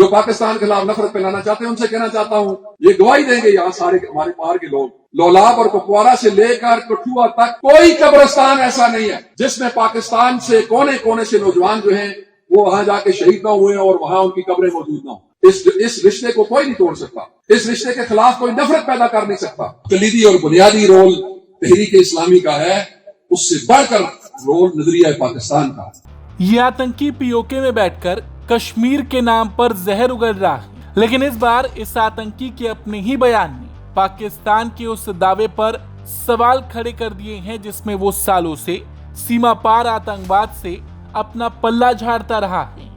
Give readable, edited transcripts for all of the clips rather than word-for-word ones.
जो पाकिस्तान के खिलाफ नफरत फैलाना चाहते हैं उनसे कहना चाहता हूं, ये गवाही देंगे यहाँ सारे हमारे पार के लोग, लोलाब और कुपवारा से लेकर कठुआ तक कोई कब्रिस्तान ऐसा नहीं है जिसमें पाकिस्तान से कोने कोने से नौजवान जो हैं वो वहां जाके शहीद ना हुए और वहां उनकी कब्रें मौजूद ना हो। इस रिश्ते को कोई नहीं तोड़ सकता, इस रिश्ते के खिलाफ कोई नफरत पैदा कर नहीं सकता। कलीदी और बुनियादी रोल तहरीक इस्लामी का है, उससे बढ़कर रोल नजरिया पाकिस्तान का। ये आतंकी पीओके में बैठकर कश्मीर के नाम पर जहर उगल रहा है, लेकिन इस बार इस आतंकी के अपने ही बयान में पाकिस्तान के उस दावे पर सवाल खड़े कर दिए हैं जिसमें वो सालों से सीमा पार आतंकवाद से अपना पल्ला झाड़ता रहा है।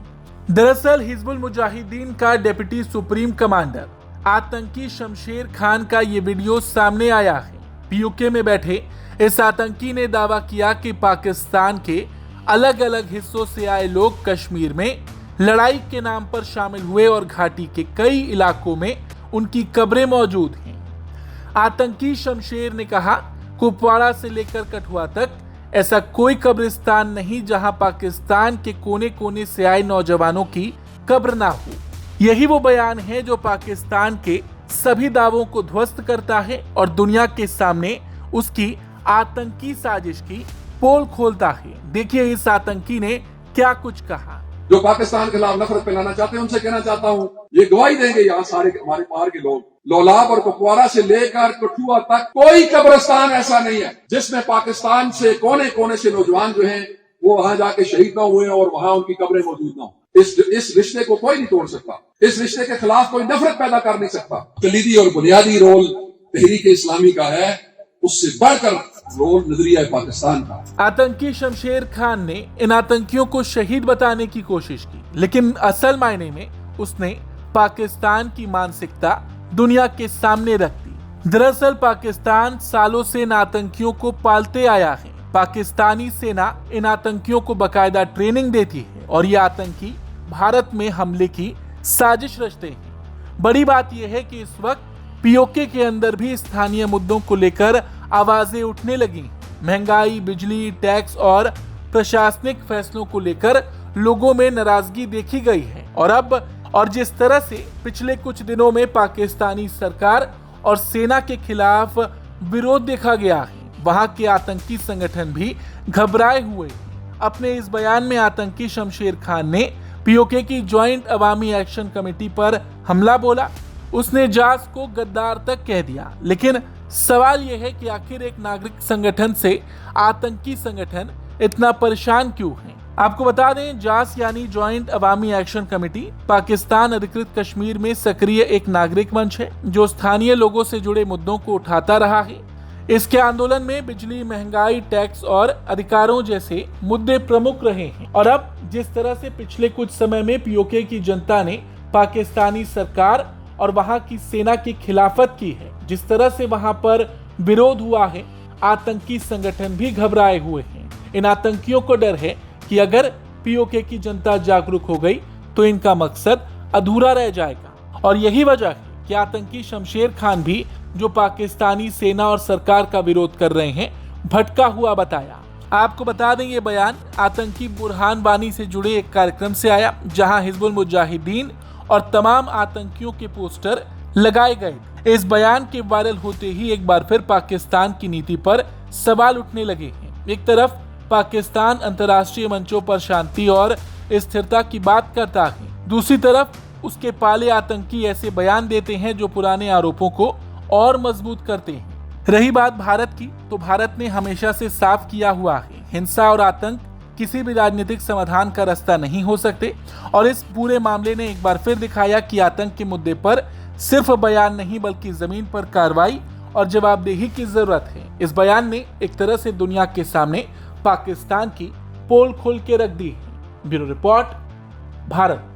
दरअसल हिजबुल मुजाहिदीन का डिप्टी सुप्रीम कमांडर आतंकी शमशेर खान का ये वीडियो सामने आया है। पीओके में बैठे इस आतंकी ने दावा किया कि पाकिस्तान के अलग अलग हिस्सों से आए लोग कश्मीर में लड़ाई के नाम पर शामिल हुए और घाटी के कई इलाकों में उनकी कब्रें मौजूद हैं। आतंकी शमशेर ने कहा, कुपवाड़ा से लेकर कठुआ तक ऐसा कोई कब्रिस्तान नहीं जहां पाकिस्तान के कोने कोने से आए नौजवानों की कब्र ना हो। यही वो बयान है जो पाकिस्तान के सभी दावों को ध्वस्त करता है और दुनिया के सामने उसकी आतंकी साजिश की पोल खोलता है। देखिए इस आतंकी ने क्या कुछ कहा। जो पाकिस्तान के खिलाफ नफरत फैलाना चाहते हैं उनसे कहना चाहता हूं, ये गवाही देंगे यहाँ सारे हमारे पार के लोग, लोलाब और कुपवारा से लेकर कठुआ तक कोई कब्रिस्तान ऐसा नहीं है जिसमें पाकिस्तान से कोने कोने से नौजवान जो हैं वो वहां जाके शहीद ना हुए और वहां उनकी कब्रें मौजूद ना हो। इस रिश्ते को कोई नहीं तोड़ सकता, इस रिश्ते के खिलाफ कोई नफरत पैदा कर नहीं सकता। कलीदी और बुनियादी रोल तहरीक इस्लामी का है, उससे बढ़कर रोल नजरिया पाकिस्तान का। आतंकी शमशेर खान ने इन आतंकियों को शहीद बताने की कोशिश की, लेकिन असल मायने में उसने पाकिस्तान की मानसिकता दुनिया के सामने रख दी। दरअसल पाकिस्तान सालों से इन आतंकियों को पालते आया है। पाकिस्तानी सेना इन आतंकियों को बकायदा ट्रेनिंग देती है और ये आतंकी भारत में हमले की साजिश रचते हैं। बड़ी बात यह है कि इस वक्त पीओके के अंदर भी स्थानीय मुद्दों को लेकर आवाजें उठने लगी। महंगाई, बिजली, टैक्स और प्रशासनिक फैसलों को लेकर लोगों में नाराजगी देखी गई है। और जिस तरह से पिछले कुछ दिनों में पाकिस्तानी सरकार और सेना के खिलाफ विरोध देखा गया है, वहां के आतंकी संगठन भी घबराए हुए हैं। अपने इस बयान में आतंकी शमशेर खान ने पीओके की ज्वाइंट अवामी एक्शन कमेटी पर हमला बोला। उसने जास को गद्दार तक कह दिया। लेकिन सवाल यह है कि आखिर एक नागरिक संगठन से आतंकी संगठन इतना परेशान क्यों है। आपको बता दें, जास यानी ज्वाइंट अवामी एक्शन कमेटी पाकिस्तान अधिकृत कश्मीर में सक्रिय एक नागरिक मंच है जो स्थानीय लोगों से जुड़े मुद्दों को उठाता रहा है। इसके आंदोलन में बिजली, महंगाई, टैक्स और अधिकारों जैसे मुद्दे प्रमुख रहे हैं। और अब जिस तरह से पिछले कुछ समय में पीओके की जनता ने पाकिस्तानी सरकार और वहां की सेना की खिलाफत की है, जिस तरह से वहां पर विरोध हुआ है, आतंकी संगठन भी घबराए हुए हैं। इन आतंकियों को डर है कि अगर पीओके की जनता जागरूक हो गई तो इनका मकसद अधूरा रह जाएगा। और यही वजह है कि आतंकी शमशेर खान भी, जो पाकिस्तानी सेना और सरकार का विरोध कर रहे हैं, भटका हुआ बताया। आपको बता दें, ये बयान आतंकी बुरहान बानी से जुड़े एक कार्यक्रम से आया जहां हिजबुल मुजाहिदीन और तमाम आतंकियों के पोस्टर लगाए गए। इस बयान के वायरल होते ही एक बार फिर पाकिस्तान की नीति पर सवाल उठने लगे हैं। एक तरफ पाकिस्तान अंतर्राष्ट्रीय मंचों पर शांति और स्थिरता की बात करता है, दूसरी तरफ उसके पाले आतंकी ऐसे बयान देते हैं जो पुराने आरोपों को और मजबूत करते हैं। रही बात भारत की, तो भारत ने हमेशा से साफ किया हुआ है, हिंसा और आतंक किसी भी राजनीतिक समाधान का रास्ता नहीं हो सकते। और इस पूरे मामले ने एक बार फिर दिखाया कि आतंक के मुद्दे पर सिर्फ बयान नहीं बल्कि जमीन पर कार्रवाई और जवाबदेही की जरूरत है। इस बयान ने एक तरह से दुनिया के सामने पाकिस्तान की पोल खोल के रख दी है। Bureau report, Bharat.